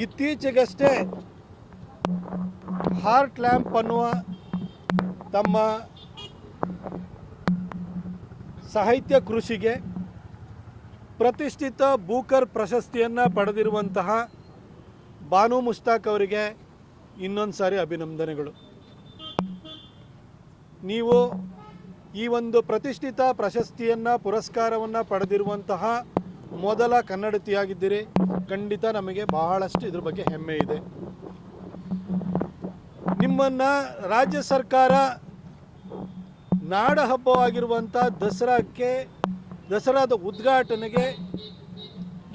ಇತ್ತೀಚೆಗಷ್ಟೇ heart lamp ಅನ್ನುವ ತಮ್ಮ ಸಾಹಿತ್ಯ ಕೃಷಿಗೆ ಪ್ರತಿಷ್ಠಿತ ಬೂಕರ್ ಪ್ರಶಸ್ತಿಯನ್ನು ಪಡೆದಿರುವಂತಹ ಬಾನು ಮುಷ್ತಾಕ್ ಅವರಿಗೆ ಇನ್ನೊಂದು ಸಾರಿ ಅಭಿನಂದನೆಗಳು. ನೀವು ಈ ಒಂದು ಪ್ರತಿಷ್ಠಿತ ಪ್ರಶಸ್ತಿಯನ್ನು ಪುರಸ್ಕಾರವನ್ನು ಪಡೆದಿರುವಂತಹ ಮೊದಲ ಕನ್ನಡತಿಯಾಗಿದ್ದೀರಿ. ಖಂಡಿತ ನಮಗೆ ಬಹಳಷ್ಟು ಇದ್ರ ಬಗ್ಗೆ ಹೆಮ್ಮೆ ಇದೆ. ನಿಮ್ಮನ್ನು ರಾಜ್ಯ ಸರ್ಕಾರ ನಾಡ ಹಬ್ಬವಾಗಿರುವಂಥ ದಸರಾದ ಉದ್ಘಾಟನೆಗೆ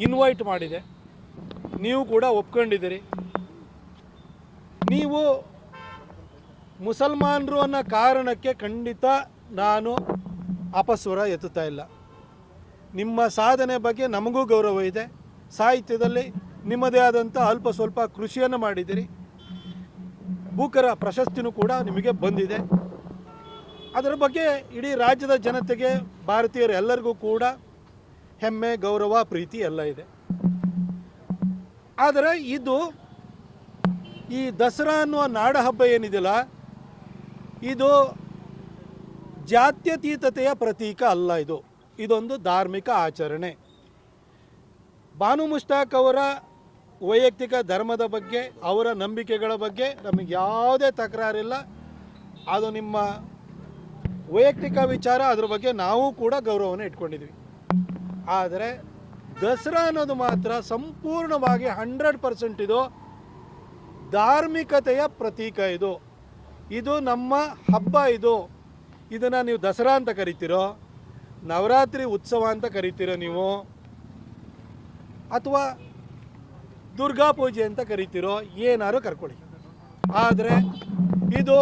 ಇನ್ವೈಟ್ ಮಾಡಿದೆ. ನೀವು ಕೂಡ ಒಪ್ಕೊಂಡಿದ್ದೀರಿ. ನೀವು ಮುಸಲ್ಮಾನರು ಅನ್ನೋ ಕಾರಣಕ್ಕೆ ಖಂಡಿತ ನಾನು ಅಪಸ್ವರ ಎತ್ತುತ್ತಾ ಇಲ್ಲ. ನಿಮ್ಮ ಸಾಧನೆ ಬಗ್ಗೆ ನಮಗೂ ಗೌರವ ಇದೆ. ಸಾಹಿತ್ಯದಲ್ಲಿ ನಿಮ್ಮದೇ ಆದಂಥ ಅಲ್ಪ ಸ್ವಲ್ಪ ಕೃಷಿಯನ್ನು ಮಾಡಿದ್ದೀರಿ. ಬೂಕರ ಪ್ರಶಸ್ತಿನೂ ಕೂಡ ನಿಮಗೆ ಬಂದಿದೆ. ಅದರ ಬಗ್ಗೆ ಇಡೀ ರಾಜ್ಯದ ಜನತೆಗೆ, ಭಾರತೀಯರು ಎಲ್ಲರಿಗೂ ಕೂಡ ಹೆಮ್ಮೆ, ಗೌರವ, ಪ್ರೀತಿ ಎಲ್ಲ ಇದೆ. ಆದರೆ ಈ ದಸರಾ ಅನ್ನುವ ನಾಡ ಹಬ್ಬ ಏನಿದೆಯಲ್ಲ, ಇದು ಜಾತ್ಯತೀತತೆಯ ಪ್ರತೀಕ ಅಲ್ಲ. ಇದೊಂದು ಧಾರ್ಮಿಕ ಆಚರಣೆ. ಬಾನು ಮುಷ್ತಾಕ್ ಅವರ ವೈಯಕ್ತಿಕ ಧರ್ಮದ ಬಗ್ಗೆ, ಅವರ ನಂಬಿಕೆಗಳ ಬಗ್ಗೆ ನಮಗೆ ಯಾವುದೇ ತಕರಾರಿಲ್ಲ. ಅದು ನಿಮ್ಮ ವೈಯಕ್ತಿಕ ವಿಚಾರ. ಅದ್ರ ಬಗ್ಗೆ ನಾವು ಕೂಡ ಗೌರವವನ್ನು ಇಟ್ಕೊಂಡಿದ್ವಿ. ಆದರೆ ದಸರಾ ಅನ್ನೋದು ಮಾತ್ರ ಸಂಪೂರ್ಣವಾಗಿ 100% ಇದು ಧಾರ್ಮಿಕತೆಯ ಪ್ರತೀಕ. ಇದು ನಮ್ಮ ಹಬ್ಬ. ಇದನ್ನು ನೀವು ದಸರಾ ಅಂತ ಕರಿತೀರೋ, ನವರಾತ್ರಿ ಉತ್ಸವ ಅಂತ ಕರಿತೀರೋ ನೀವು, ಅಥವಾ ದುರ್ಗಾ ಪೂಜೆ ಅಂತ ಕರಿತೀರೋ, ಏನಾದ್ರು ಕರ್ಕೊಳ್ಳಿ. ಆದರೆ ಇದು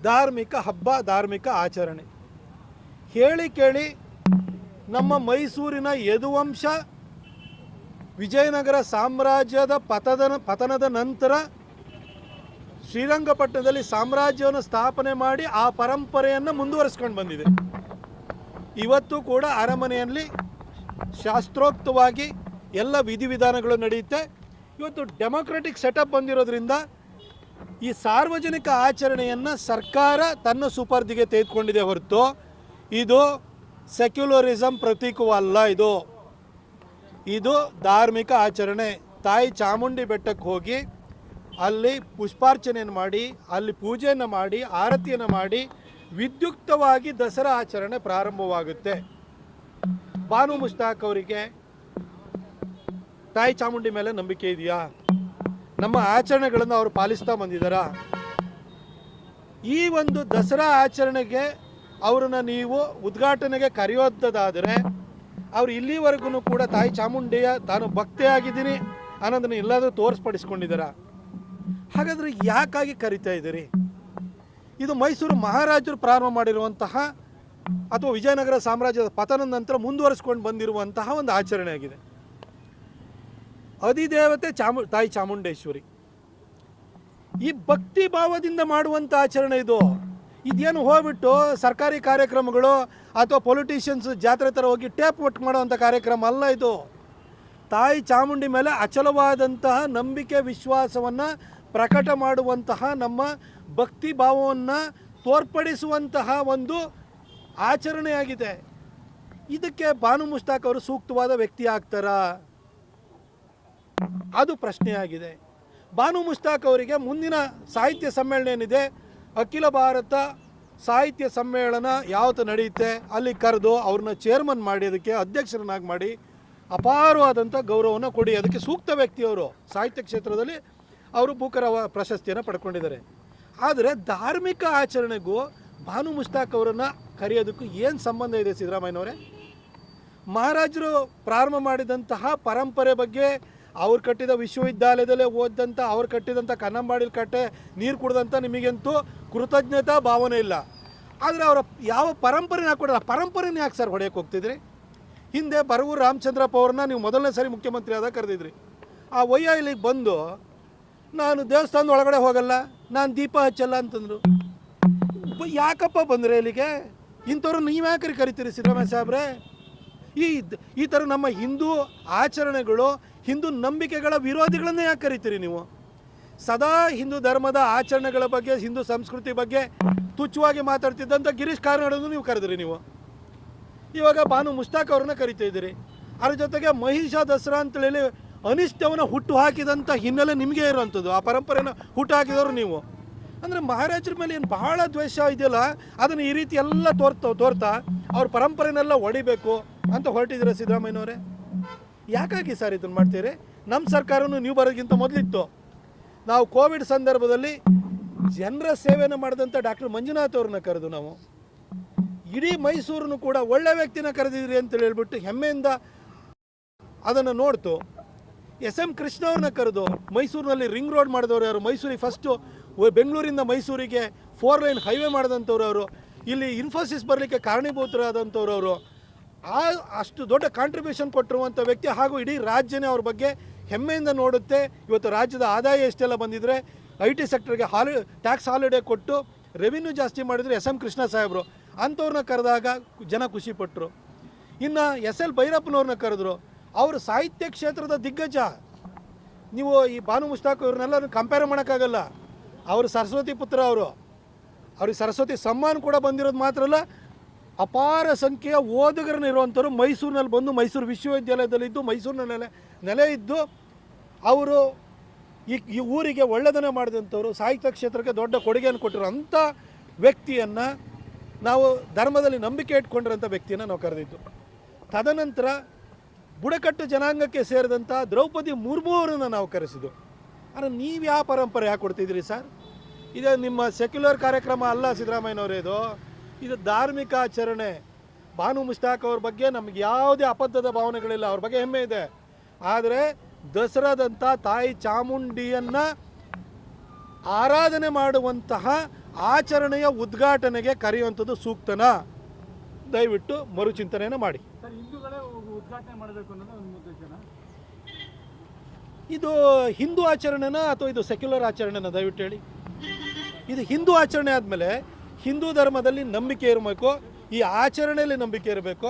ಧಾರ್ಮಿಕ ಹಬ್ಬ, ಧಾರ್ಮಿಕ ಆಚರಣೆ. ಹೇಳಿ ಕೇಳಿ ನಮ್ಮ ಮೈಸೂರಿನ ಯದುವಂಶ ವಿಜಯನಗರ ಸಾಮ್ರಾಜ್ಯದ ಪತನದ ನಂತರ ಶ್ರೀರಂಗಪಟ್ಟಣದಲ್ಲಿ ಸಾಮ್ರಾಜ್ಯವನ್ನು ಸ್ಥಾಪನೆ ಮಾಡಿ ಆ ಪರಂಪರೆಯನ್ನು ಮುಂದುವರಿಸ್ಕೊಂಡು ಬಂದಿದೆ. ಇವತ್ತು ಕೂಡ ಅರಮನೆಯಲ್ಲಿ ಶಾಸ್ತ್ರೋಕ್ತವಾಗಿ ಎಲ್ಲ ವಿಧಿವಿಧಾನಗಳು ನಡೆಯುತ್ತೆ. ಇವತ್ತು ಡೆಮೊಕ್ರೆಟಿಕ್ ಸೆಟಪ್ ಬಂದಿರೋದ್ರಿಂದ ಈ ಸಾರ್ವಜನಿಕ ಆಚರಣೆಯನ್ನು ಸರ್ಕಾರ ತನ್ನ ಸುಪರ್ದಿಗೆ ತೆಗೆದುಕೊಂಡಿದೆ ಹೊರತು ಇದು ಸೆಕ್ಯುಲರಿಸಮ್ ಪ್ರತೀಕವಲ್ಲ. ಇದು ಧಾರ್ಮಿಕ ಆಚರಣೆ. ತಾಯಿ ಚಾಮುಂಡಿ ಬೆಟ್ಟಕ್ಕೆ ಹೋಗಿ ಅಲ್ಲಿ ಪುಷ್ಪಾರ್ಚನೆಯನ್ನು ಮಾಡಿ, ಅಲ್ಲಿ ಪೂಜೆಯನ್ನು ಮಾಡಿ, ಆರತಿಯನ್ನು ಮಾಡಿ ವಿದ್ಯುಕ್ತವಾಗಿ ದಸರಾ ಆಚರಣೆ ಪ್ರಾರಂಭವಾಗುತ್ತೆ. ಬಾನು ಮುಷ್ತಾಕ್ ಅವರಿಗೆ ತಾಯಿ ಚಾಮುಂಡಿ ಮೇಲೆ ನಂಬಿಕೆ ಇದೆಯಾ? ನಮ್ಮ ಆಚರಣೆಗಳನ್ನು ಅವರು ಪಾಲಿಸ್ತಾ ಬಂದಿದ್ದಾರಾ? ಈ ಒಂದು ದಸರಾ ಆಚರಣೆಗೆ ಅವರನ್ನು ನೀವು ಉದ್ಘಾಟನೆಗೆ ಕರೆಯೋದಾದರೆ ಅವರು ಇಲ್ಲಿವರೆಗೂ ಕೂಡ ತಾಯಿ ಚಾಮುಂಡಿಯ ತಾನು ಭಕ್ತೆಯಾಗಿದ್ದೀನಿ ಅನ್ನೋದನ್ನು ಎಲ್ಲಾದರೂ ತೋರಿಸ್ಪಡಿಸ್ಕೊಂಡಿದ್ದಾರಾ? ಹಾಗಾದರೆ ಯಾಕಾಗಿ ಕರಿತಾ ಇದ್ದೀರಿ? ಇದು ಮೈಸೂರು ಮಹಾರಾಜರು ಪ್ರಾರಂಭ ಮಾಡಿರುವಂತಹ ಅಥವಾ ವಿಜಯನಗರ ಸಾಮ್ರಾಜ್ಯದ ಪತನದ ನಂತರ ಮುಂದುವರಿಸ್ಕೊಂಡು ಬಂದಿರುವಂತಹ ಒಂದು ಆಚರಣೆ ಆಗಿದೆ. ಅಧಿದೇವತೆ ತಾಯಿ ಚಾಮುಂಡೇಶ್ವರಿ. ಈ ಭಕ್ತಿ ಭಾವದಿಂದ ಮಾಡುವಂಥ ಆಚರಣೆ ಇದೇನು ಹೋಗ್ಬಿಟ್ಟು ಸರ್ಕಾರಿ ಕಾರ್ಯಕ್ರಮಗಳು ಅಥವಾ ಪೊಲಿಟಿಷಿಯನ್ಸ್ ಜಾತ್ರೆ ಥರ ಹೋಗಿ ಟೇಪ್ ಒಟ್ಟು ಮಾಡುವಂಥ ಕಾರ್ಯಕ್ರಮ ಅಲ್ಲ. ಇದು ತಾಯಿ ಚಾಮುಂಡಿ ಮೇಲೆ ಅಚಲವಾದಂತಹ ನಂಬಿಕೆ, ವಿಶ್ವಾಸವನ್ನು ಪ್ರಕಟ ಮಾಡುವಂತಹ, ನಮ್ಮ ಭಕ್ತಿ ಭಾವವನ್ನು ತೋರ್ಪಡಿಸುವಂತಹ ಒಂದು ಆಚರಣೆಯಾಗಿದೆ. ಇದಕ್ಕೆ ಬಾನು ಮುಷ್ತಾಕ್ ಅವರು ಸೂಕ್ತವಾದ ವ್ಯಕ್ತಿ ಆಗ್ತಾರಾ? ಅದು ಪ್ರಶ್ನೆಯಾಗಿದೆ. ಬಾನು ಮುಷ್ತಾಕ್ ಅವರಿಗೆ ಮುಂದಿನ ಸಾಹಿತ್ಯ ಸಮ್ಮೇಳನ ಏನಿದೆ, ಅಖಿಲ ಭಾರತ ಸಾಹಿತ್ಯ ಸಮ್ಮೇಳನ ಯಾವತ್ತು ನಡೆಯುತ್ತೆ ಅಲ್ಲಿ ಕರೆದು ಅವ್ರನ್ನ ಚೇರ್ಮನ್ ಮಾಡಿ, ಅದಕ್ಕೆ ಅಧ್ಯಕ್ಷರನ್ನಾಗಿ ಮಾಡಿ ಅಪಾರವಾದಂಥ ಗೌರವವನ್ನು ಕೊಡಿ. ಅದಕ್ಕೆ ಸೂಕ್ತ ವ್ಯಕ್ತಿಯವರು. ಸಾಹಿತ್ಯ ಕ್ಷೇತ್ರದಲ್ಲಿ ಅವರು ಬೂಕರ್ ಪ್ರಶಸ್ತಿಯನ್ನು ಪಡ್ಕೊಂಡಿದ್ದಾರೆ. ಆದರೆ ಧಾರ್ಮಿಕ ಆಚರಣೆಗೂ ಬಾನು ಮುಷ್ತಾಕ್ ಅವರನ್ನು ಕರೆಯೋದಕ್ಕೂ ಏನು ಸಂಬಂಧ ಇದೆ ಸಿದ್ದರಾಮಯ್ಯನವರೇ? ಮಹಾರಾಜರು ಪ್ರಾರಂಭ ಮಾಡಿದಂತಹ ಪರಂಪರೆ ಬಗ್ಗೆ, ಅವ್ರು ಕಟ್ಟಿದ ವಿಶ್ವವಿದ್ಯಾಲಯದಲ್ಲೇ ಓದಿದಂಥ, ಅವ್ರು ಕಟ್ಟಿದಂಥ ಕನ್ನಂಬಾಡಿಲಿ ಕಟ್ಟೆ ನೀರು ಕುಡಿದಂಥ ನಿಮಗಂತೂ ಕೃತಜ್ಞತಾ ಭಾವನೆ ಇಲ್ಲ. ಆದರೆ ಅವರ ಯಾವ ಪರಂಪರೆನ ಹಾಕೊಡಲ್ಲ. ಪರಂಪರೆನ ಯಾಕೆ ಸರ್ ಹೊಡೆಯೋಕ್ಕೆ ಹೋಗ್ತಿದ್ರಿ? ಹಿಂದೆ ಬರಗೂರು ರಾಮಚಂದ್ರಪ್ಪ ಅವ್ರನ್ನ ನೀವು ಮೊದಲನೇ ಸಾರಿ ಮುಖ್ಯಮಂತ್ರಿ ಆದಾಗ ಕರೆದಿದ್ರಿ. ಆ ವಯ್ಯ ಇಲ್ಲಿಗೆ ಬಂದು ನಾನು ದೇವಸ್ಥಾನದ ಒಳಗಡೆ ಹೋಗಲ್ಲ, ನಾನು ದೀಪ ಹಚ್ಚಲ್ಲ ಅಂತಂದರು. ಯಾಕಪ್ಪ ಬಂದರೆ ಇಲ್ಲಿಗೆ? ಇಂಥವ್ರು ನೀವು ಯಾಕೆ ಕರಿತೀರಿ ಸಿದ್ದರಾಮಯ್ಯ ಸಾಹೇಬ್ರೆ? ಈ ಥರ ನಮ್ಮ ಹಿಂದೂ ಆಚರಣೆಗಳು, ಹಿಂದೂ ನಂಬಿಕೆಗಳ ವಿರೋಧಿಗಳನ್ನೇ ಯಾಕೆ ಕರಿತೀರಿ ನೀವು? ಸದಾ ಹಿಂದೂ ಧರ್ಮದ ಆಚರಣೆಗಳ ಬಗ್ಗೆ, ಹಿಂದೂ ಸಂಸ್ಕೃತಿ ಬಗ್ಗೆ ತುಚ್ಛವಾಗಿ ಮಾತಾಡ್ತಿದ್ದಂಥ ಗಿರೀಶ್ ಕಾರ್ನಾಡನ್ನು ನೀವು ಕರೆದ್ರಿ. ನೀವು ಇವಾಗ ಬಾನು ಮುಷ್ತಾಕ್ ಅವ್ರನ್ನ ಕರಿತಾ ಇದ್ದೀರಿ. ಅದ್ರ ಜೊತೆಗೆ ಮಹಿಷಾ ದಸರಾ ಅಂತೇಳಿ ಅನಿಷ್ಟವನ್ನು ಹುಟ್ಟು ಹಾಕಿದಂಥ ಹಿನ್ನೆಲೆ ನಿಮಗೆ ಇರುವಂಥದ್ದು. ಆ ಪರಂಪರೆನ ಹುಟ್ಟು ಹಾಕಿದವರು ನೀವು. ಅಂದರೆ ಮಹಾರಾಜರ ಮೇಲೆ ಏನು ಬಹಳ ದ್ವೇಷ ಇದೆಯಲ್ಲ, ಅದನ್ನು ಈ ರೀತಿ ಎಲ್ಲ ತೋರ್ತಾ ಅವ್ರ ಪರಂಪರೆನೆಲ್ಲ ಹೊಡಿಬೇಕು ಅಂತ ಹೊರಟಿದ್ದೀರ ಸಿದ್ದರಾಮಯ್ಯನವರೇ. ಯಾಕಾಗಿ ಸರ್ ಇದನ್ನು ಮಾಡ್ತೀರಿ? ನಮ್ಮ ಸರ್ಕಾರನೂ ನೀವು ಬರೋದಕ್ಕಿಂತ ಮೊದಲಿತ್ತು. ನಾವು ಕೋವಿಡ್ ಸಂದರ್ಭದಲ್ಲಿ ಜನರ ಸೇವೆಯನ್ನು ಮಾಡಿದಂಥ ಡಾಕ್ಟರ್ ಮಂಜುನಾಥ್ ಅವ್ರನ್ನ ಕರೆದು ನಾವು ಇಡೀ ಮೈಸೂರನ್ನು ಕೂಡ ಒಳ್ಳೆ ವ್ಯಕ್ತಿನ ಕರೆದಿದ್ರಿ ಅಂತೇಳಿ ಹೇಳ್ಬಿಟ್ಟು ಹೆಮ್ಮೆಯಿಂದ ಅದನ್ನು ನೋಡ್ತು. SM ಕೃಷ್ಣ ಅವ್ರನ್ನ ಕರೆದು ಮೈಸೂರಿನಲ್ಲಿ ರಿಂಗ್ ರೋಡ್ ಮಾಡಿದವರು ಯಾರು? ಮೈಸೂರಿಗೆ ಫಸ್ಟು ಬೆಂಗಳೂರಿಂದ ಮೈಸೂರಿಗೆ 4 ಲೈನ್ ಹೈವೇ ಮಾಡಿದಂಥವ್ರು ಅವರು. ಇಲ್ಲಿ ಇನ್ಫೋಸಿಸ್ ಬರಲಿಕ್ಕೆ ಕಾರಣೀಭೂತರಾದಂಥವ್ರು ಅವರು. ಅಷ್ಟು ದೊಡ್ಡ ಕಾಂಟ್ರಿಬ್ಯೂಷನ್ ಕೊಟ್ಟಿರುವಂಥ ವ್ಯಕ್ತಿ. ಹಾಗೂ ಇಡೀ ರಾಜ್ಯನೇ ಅವ್ರ ಬಗ್ಗೆ ಹೆಮ್ಮೆಯಿಂದ ನೋಡುತ್ತೆ. ಇವತ್ತು ರಾಜ್ಯದ ಆದಾಯ ಎಷ್ಟೆಲ್ಲ ಬಂದಿದ್ರೆ IT ಸೆಕ್ಟರ್ಗೆ ಟ್ಯಾಕ್ಸ್ ಹಾಲಿಡೇ ಕೊಟ್ಟು ರೆವಿನ್ಯೂ ಜಾಸ್ತಿ ಮಾಡಿದ್ರು SM ಕೃಷ್ಣ ಸಾಹೇಬರು. ಅಂಥವ್ರನ್ನ ಕರೆದಾಗ ಜನ ಖುಷಿಪಟ್ಟರು. ಇನ್ನು SL ಭೈರಪ್ಪನವ್ರನ್ನ ಕರೆದ್ರು. ಅವರು ಸಾಹಿತ್ಯ ಕ್ಷೇತ್ರದ ದಿಗ್ಗಜ. ನೀವು ಈ ಬಾನು ಮುಷ್ತಾಕ್ ಅವ್ರನ್ನೆಲ್ಲ ಕಂಪೇರ್ ಮಾಡೋಕ್ಕಾಗಲ್ಲ. ಅವರು ಸರಸ್ವತಿ ಪುತ್ರ. ಅವ್ರಿಗೆ ಸರಸ್ವತಿ ಸಮ್ಮಾನ ಕೂಡ ಬಂದಿರೋದು ಮಾತ್ರ ಅಲ್ಲ, ಅಪಾರ ಸಂಖ್ಯೆಯ ಓದುಗರನ್ನ ಇರುವಂಥವ್ರು. ಮೈಸೂರಿನಲ್ಲಿ ಬಂದು ಮೈಸೂರು ವಿಶ್ವವಿದ್ಯಾಲಯದಲ್ಲಿದ್ದು ಮೈಸೂರಿನ ನೆಲೆ ಇದ್ದು ಅವರು ಈ ಊರಿಗೆ ಒಳ್ಳೆಯದನ್ನೇ ಮಾಡಿದಂಥವ್ರು. ಸಾಹಿತ್ಯ ಕ್ಷೇತ್ರಕ್ಕೆ ದೊಡ್ಡ ಕೊಡುಗೆಯನ್ನು ಕೊಟ್ಟಿರೋ ಅಂಥ ವ್ಯಕ್ತಿಯನ್ನು ನಾವು ಧರ್ಮದಲ್ಲಿ ನಂಬಿಕೆ ಇಟ್ಕೊಂಡಿರೋಂಥ ವ್ಯಕ್ತಿಯನ್ನು ನಾವು ಕರೆದಿದ್ದು. ತದನಂತರ ಬುಡಕಟ್ಟು ಜನಾಂಗಕ್ಕೆ ಸೇರಿದಂಥ ದ್ರೌಪದಿ ಮುರ್ಮು ಅವರನ್ನು ನಾವು ಕರೆಸಿದ್ದು. ಆದರೆ ನೀವು ಯಾವ ಪರಂಪರೆ ಯಾಕೆ ಕೊಡ್ತಿದ್ದೀರಿ ಸರ್? ಇದು ನಿಮ್ಮ ಸೆಕ್ಯುಲರ್ ಕಾರ್ಯಕ್ರಮ ಅಲ್ಲ ಸಿದ್ದರಾಮಯ್ಯನವರೇ. ಇದು ಧಾರ್ಮಿಕ ಆಚರಣೆ. ಬಾನು ಮುಷ್ತಾಕ್ ಅವ್ರ ಬಗ್ಗೆ ನಮಗೆ ಯಾವುದೇ ಅಬದ್ಧದ ಭಾವನೆಗಳಿಲ್ಲ. ಅವ್ರ ಬಗ್ಗೆ ಹೆಮ್ಮೆ ಇದೆ. ಆದರೆ ದಸರಾದಂಥ ತಾಯಿ ಚಾಮುಂಡಿಯನ್ನು ಆರಾಧನೆ ಮಾಡುವಂತಹ ಆಚರಣೆಯ ಉದ್ಘಾಟನೆಗೆ ಕರೆಯುವಂಥದ್ದು ಸೂಕ್ತನಾ? ದಯವಿಟ್ಟು ಮರುಚಿಂತನೆಯನ್ನು ಮಾಡಿ. ಉದ್ಘಾಟನೆ ಮಾಡಬೇಕು ಅನ್ನೋದು ಒಂದು ಉದ್ದೇಶನ. ಇದು ಹಿಂದೂ ಆಚರಣೆನಾ ಅಥವಾ ಇದು ಸೆಕ್ಯುಲರ್ ಆಚರಣೆನಾ? ದಯವಿಟ್ಟು ಹೇಳಿ. ಇದು ಹಿಂದೂ ಆಚರಣೆ ಆದಮೇಲೆ ಹಿಂದೂ ಧರ್ಮದಲ್ಲಿ ನಂಬಿಕೆ ಇರಬೇಕು, ಈ ಆಚರಣೆಯಲ್ಲಿ ನಂಬಿಕೆ ಇರಬೇಕು.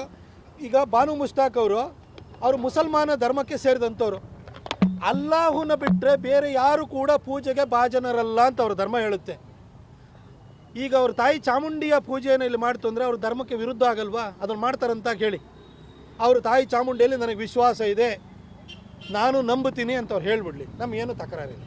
ಈಗ ಬಾನು ಮುಷ್ತಾಕ್ ಅವರು ಮುಸಲ್ಮಾನ ಧರ್ಮಕ್ಕೆ ಸೇರಿದಂಥವ್ರು. ಅಲ್ಲಾಹುನ ಬಿಟ್ಟರೆ ಬೇರೆ ಯಾರು ಕೂಡ ಪೂಜೆಗೆ ಭಾಜನರಲ್ಲ ಅಂತ ಅವ್ರ ಧರ್ಮ ಹೇಳುತ್ತೆ. ಈಗ ಅವ್ರ ತಾಯಿ ಚಾಮುಂಡಿಯ ಪೂಜೆಯನ್ನು ಇಲ್ಲಿ ಮಾಡ್ತು ಅಂದರೆ ಅವ್ರ ಧರ್ಮಕ್ಕೆ ವಿರುದ್ಧ ಆಗಲ್ವಾ? ಅದನ್ನು ಮಾಡ್ತಾರಂತ ಕೇಳಿ. ಅವರು ತಾಯಿ ಚಾಮುಂಡಿಯಲ್ಲಿ ನನಗೆ ವಿಶ್ವಾಸ ಇದೆ, ನಾನು ನಂಬುತ್ತೀನಿ ಅಂತ ಅವ್ರು ಹೇಳ್ಬಿಡ್ಲಿ, ನಮಗೇನು ತಕರಾರಿಲ್ಲ.